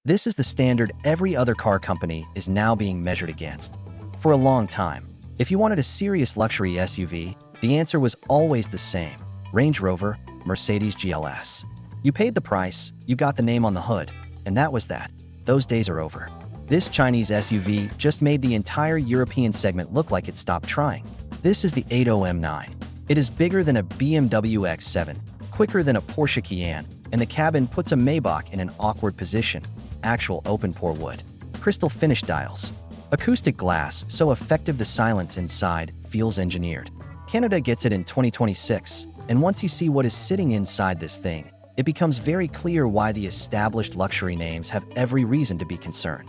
This is the standard every other car company is now being measured against. For a long time, if you wanted a serious luxury SUV, the answer was always the same: Range Rover, Mercedes GLS. You paid the price, you got the name on the hood, and that was that. Those days are over. This Chinese SUV just made the entire European segment look like it stopped trying. This is the Aito M9. It is bigger than a BMW X7, quicker than a Porsche Cayenne, and the cabin puts a Maybach in an awkward position. Actual open-pore wood. Crystal finish dials. Acoustic glass, so effective the silence inside feels engineered. Canada gets it in 2026, and once you see what is sitting inside this thing, it becomes very clear why the established luxury names have every reason to be concerned.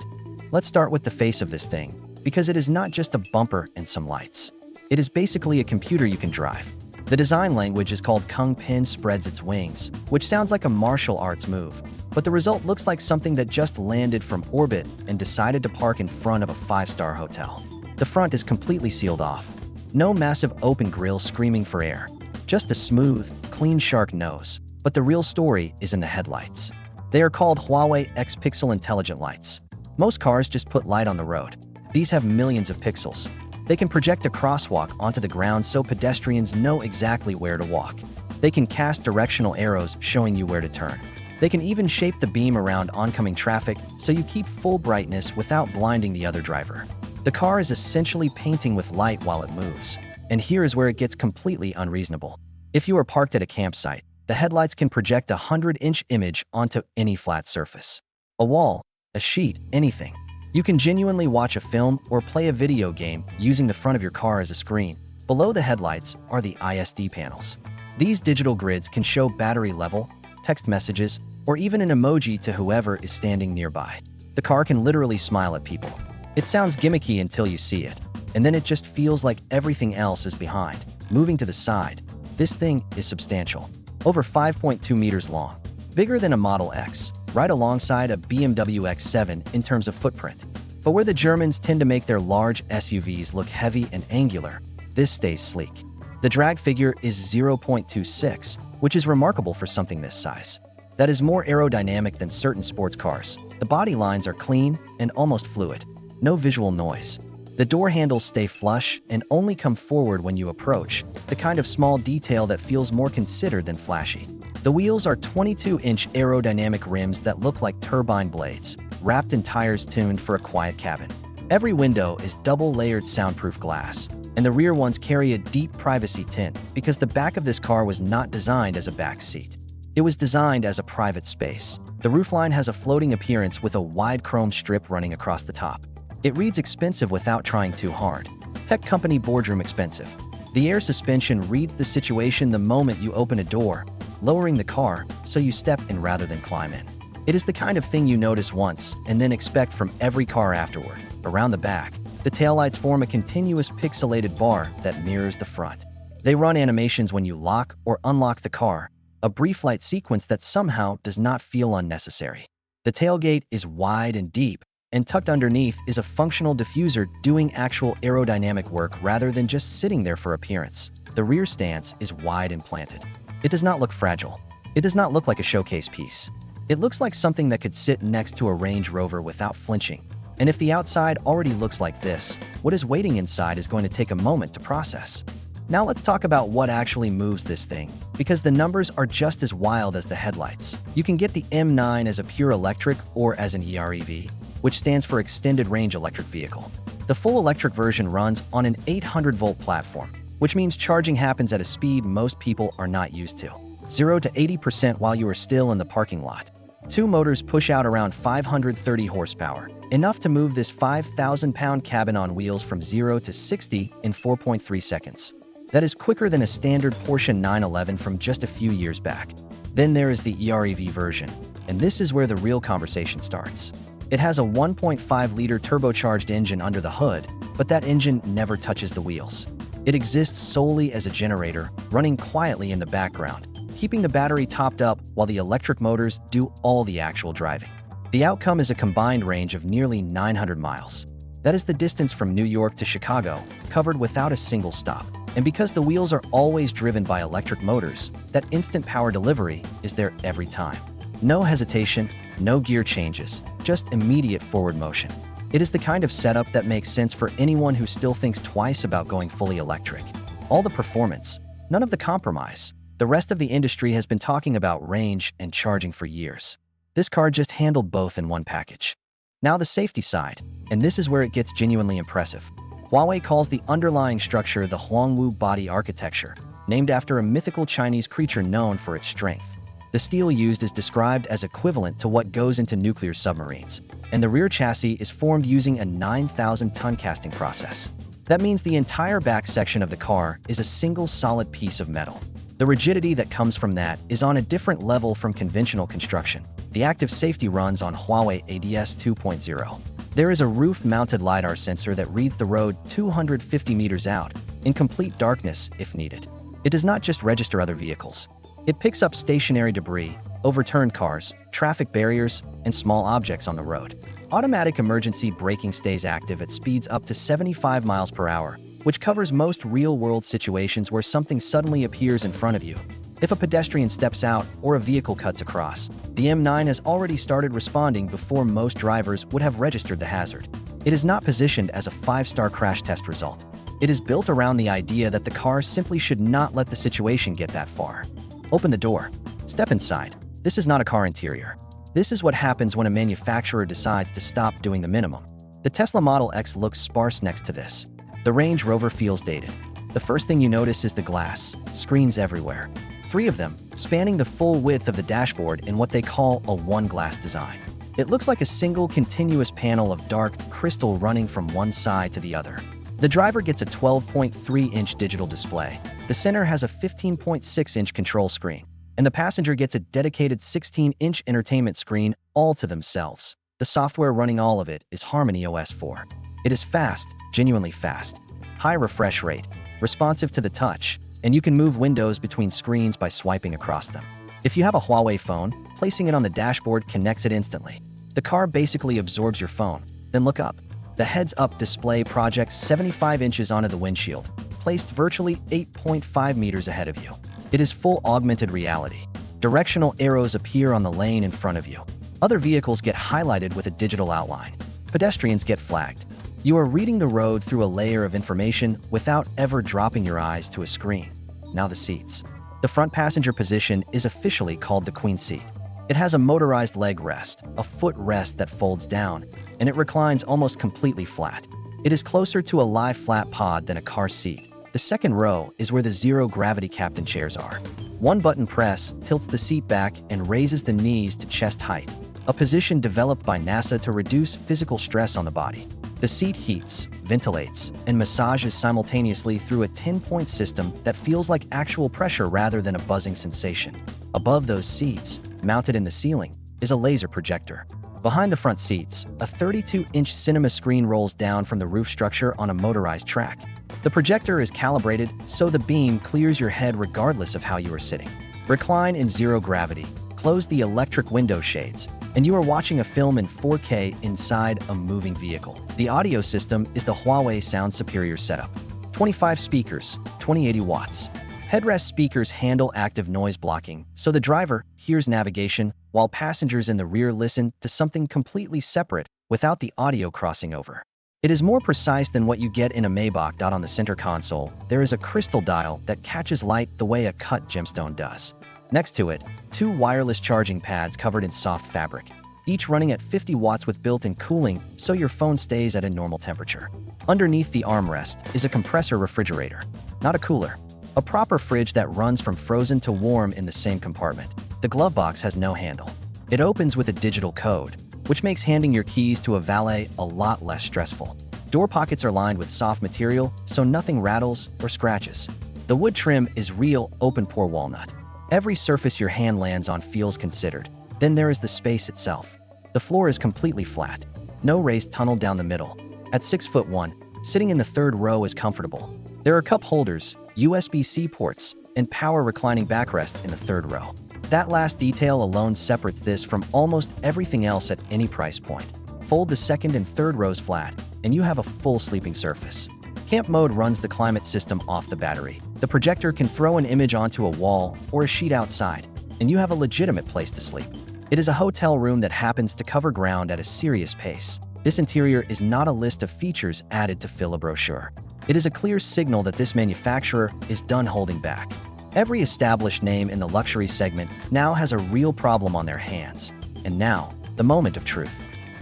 Let's start with the face of this thing, because it is not just a bumper and some lights. It is basically a computer you can drive. The design language is called Kung Pin spreads its wings, which sounds like a martial arts move, but the result looks like something that just landed from orbit and decided to park in front of a five-star hotel. The front is completely sealed off. No massive open grille screaming for air. Just a smooth, clean shark nose. But the real story is in the headlights. They are called Huawei XPixel intelligent lights. Most cars just put light on the road. These have millions of pixels. They can project a crosswalk onto the ground so pedestrians know exactly where to walk. They can cast directional arrows showing you where to turn. They can even shape the beam around oncoming traffic so you keep full brightness without blinding the other driver. The car is essentially painting with light while it moves. And here is where it gets completely unreasonable. If you are parked at a campsite, the headlights can project a 100-inch image onto any flat surface. A wall, a sheet, anything. You can genuinely watch a film or play a video game using the front of your car as a screen. Below the headlights are the ISD panels. These digital grids can show battery level, text messages, or even an emoji to whoever is standing nearby. The car can literally smile at people. It sounds gimmicky until you see it, and then it just feels like everything else is behind, moving to the side. This thing is substantial. Over 5.2 meters long. Bigger than a Model X, right alongside a BMW X7 in terms of footprint. But where the Germans tend to make their large SUVs look heavy and angular, this stays sleek. The drag figure is 0.26, which is remarkable for something this size. That is more aerodynamic than certain sports cars. The body lines are clean and almost fluid. No visual noise. The door handles stay flush and only come forward when you approach, the kind of small detail that feels more considered than flashy. The wheels are 22-inch aerodynamic rims that look like turbine blades, wrapped in tires tuned for a quiet cabin. Every window is double-layered soundproof glass, and the rear ones carry a deep privacy tint because the back of this car was not designed as a back seat. It was designed as a private space. The roofline has a floating appearance with a wide chrome strip running across the top. It reads expensive without trying too hard. Tech company boardroom expensive. The air suspension reads the situation the moment you open a door, lowering the car so you step in rather than climb in. It is the kind of thing you notice once and then expect from every car afterward. Around the back, the taillights form a continuous pixelated bar that mirrors the front. They run animations when you lock or unlock the car, a brief light sequence that somehow does not feel unnecessary. The tailgate is wide and deep, and tucked underneath is a functional diffuser doing actual aerodynamic work rather than just sitting there for appearance. The rear stance is wide and planted. It does not look fragile. It does not look like a showcase piece. It looks like something that could sit next to a Range Rover without flinching. And if the outside already looks like this, what is waiting inside is going to take a moment to process. Now let's talk about what actually moves this thing, because the numbers are just as wild as the headlights. You can get the M9 as a pure electric or as an EREV, which stands for Extended Range Electric Vehicle. The full electric version runs on an 800-volt platform, which means charging happens at a speed most people are not used to. 0 to 80% while you are still in the parking lot. Two motors push out around 530 horsepower, enough to move this 5,000-pound cabin on wheels from 0 to 60 in 4.3 seconds. That is quicker than a standard Porsche 911 from just a few years back. Then there is the EREV version, and this is where the real conversation starts. It has a 1.5-liter turbocharged engine under the hood, but that engine never touches the wheels. It exists solely as a generator, running quietly in the background, keeping the battery topped up while the electric motors do all the actual driving. The outcome is a combined range of nearly 900 miles. That is the distance from New York to Chicago, covered without a single stop. And because the wheels are always driven by electric motors, that instant power delivery is there every time. No hesitation, no gear changes, just immediate forward motion. It is the kind of setup that makes sense for anyone who still thinks twice about going fully electric. All the performance, none of the compromise. The rest of the industry has been talking about range and charging for years. This car just handled both in one package. Now the safety side, and this is where it gets genuinely impressive. Huawei calls the underlying structure the Huangwu body architecture, named after a mythical Chinese creature known for its strength. The steel used is described as equivalent to what goes into nuclear submarines, and the rear chassis is formed using a 9,000-ton casting process. That means the entire back section of the car is a single solid piece of metal. The rigidity that comes from that is on a different level from conventional construction. The active safety runs on Huawei ADS 2.0. There is a roof-mounted LiDAR sensor that reads the road 250 meters out, in complete darkness if needed. It does not just register other vehicles. It picks up stationary debris, overturned cars, traffic barriers, and small objects on the road. Automatic emergency braking stays active at speeds up to 75 miles per hour, which covers most real-world situations where something suddenly appears in front of you. If a pedestrian steps out or a vehicle cuts across, the M9 has already started responding before most drivers would have registered the hazard. It is not positioned as a 5-star crash test result. It is built around the idea that the car simply should not let the situation get that far. Open the door. Step inside. This is not a car interior. This is what happens when a manufacturer decides to stop doing the minimum. The Tesla Model X looks sparse next to this. The Range Rover feels dated. The first thing you notice is the glass, screens everywhere. 3 of them, spanning the full width of the dashboard in what they call a one-glass design. It looks like a single continuous panel of dark crystal running from one side to the other. The driver gets a 12.3-inch digital display. The center has a 15.6-inch control screen, and the passenger gets a dedicated 16-inch entertainment screen all to themselves. The software running all of it is Harmony OS 4. It is fast, genuinely fast, high refresh rate, responsive to the touch, and you can move windows between screens by swiping across them. If you have a Huawei phone, placing it on the dashboard connects it instantly. The car basically absorbs your phone. Then look up. The heads-up display projects 75 inches onto the windshield, placed virtually 8.5 meters ahead of you. It is full augmented reality. Directional arrows appear on the lane in front of you. Other vehicles get highlighted with a digital outline. Pedestrians get flagged. You are reading the road through a layer of information without ever dropping your eyes to a screen. Now the seats. The front passenger position is officially called the Queen seat. It has a motorized leg rest, a foot rest that folds down, and it reclines almost completely flat. It is closer to a lie-flat pod than a car seat. The second row is where the zero-gravity captain chairs are. One button press tilts the seat back and raises the knees to chest height, a position developed by NASA to reduce physical stress on the body. The seat heats, ventilates, and massages simultaneously through a 10-point system that feels like actual pressure rather than a buzzing sensation. Above those seats, mounted in the ceiling, is a laser projector. Behind the front seats, a 32-inch cinema screen rolls down from the roof structure on a motorized track. The projector is calibrated so the beam clears your head regardless of how you are sitting. Recline in zero gravity, close the electric window shades, and you are watching a film in 4K inside a moving vehicle. The audio system is the Huawei Sound Superior setup. 25 speakers, 2080 watts. Headrest speakers handle active noise blocking, so the driver hears navigation while passengers in the rear listen to something completely separate without the audio crossing over. It is more precise than what you get in a Maybach. On the center console, there is a crystal dial that catches light the way a cut gemstone does. Next to it, 2 wireless charging pads covered in soft fabric, each running at 50 watts with built-in cooling so your phone stays at a normal temperature. Underneath the armrest is a compressor refrigerator, not a cooler. A proper fridge that runs from frozen to warm in the same compartment. The glove box has no handle. It opens with a digital code, which makes handing your keys to a valet a lot less stressful. Door pockets are lined with soft material, so nothing rattles or scratches. The wood trim is real open-pore walnut. Every surface your hand lands on feels considered. Then there is the space itself. The floor is completely flat. No raised tunnel down the middle. At 6'1", sitting in the third row is comfortable. There are cup holders, USB-C ports, and power reclining backrests in the third row. That last detail alone separates this from almost everything else at any price point. Fold the second and third rows flat, and you have a full sleeping surface. Camp mode runs the climate system off the battery. The projector can throw an image onto a wall or a sheet outside, and you have a legitimate place to sleep. It is a hotel room that happens to cover ground at a serious pace. This interior is not a list of features added to fill a brochure. It is a clear signal that this manufacturer is done holding back. Every established name in the luxury segment now has a real problem on their hands. And now, the moment of truth.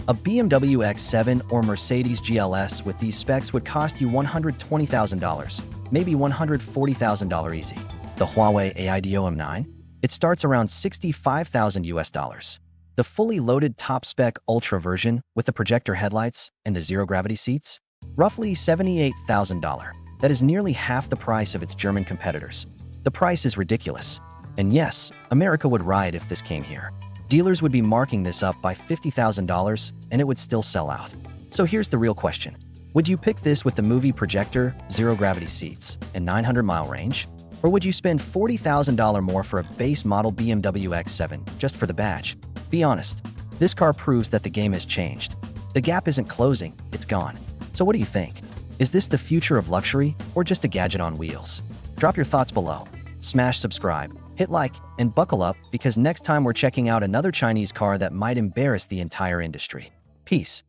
A BMW X7 or Mercedes GLS with these specs would cost you $120,000, maybe $140,000 easy. The Huawei Aito M9? It starts around $65,000 US. The fully loaded top-spec Ultra version with the projector headlights and the zero-gravity seats? Roughly $78,000. That is nearly half the price of its German competitors. The price is ridiculous. And yes, America would riot if this came here. Dealers would be marking this up by $50,000 and it would still sell out. So here's the real question. Would you pick this with the movie projector, zero-gravity seats, and 900-mile range? Or would you spend $40,000 more for a base model BMW X7 just for the badge? Be honest. This car proves that the game has changed. The gap isn't closing, it's gone. So what do you think? Is this the future of luxury or just a gadget on wheels? Drop your thoughts below. Smash subscribe, hit like, and buckle up because next time we're checking out another Chinese car that might embarrass the entire industry. Peace.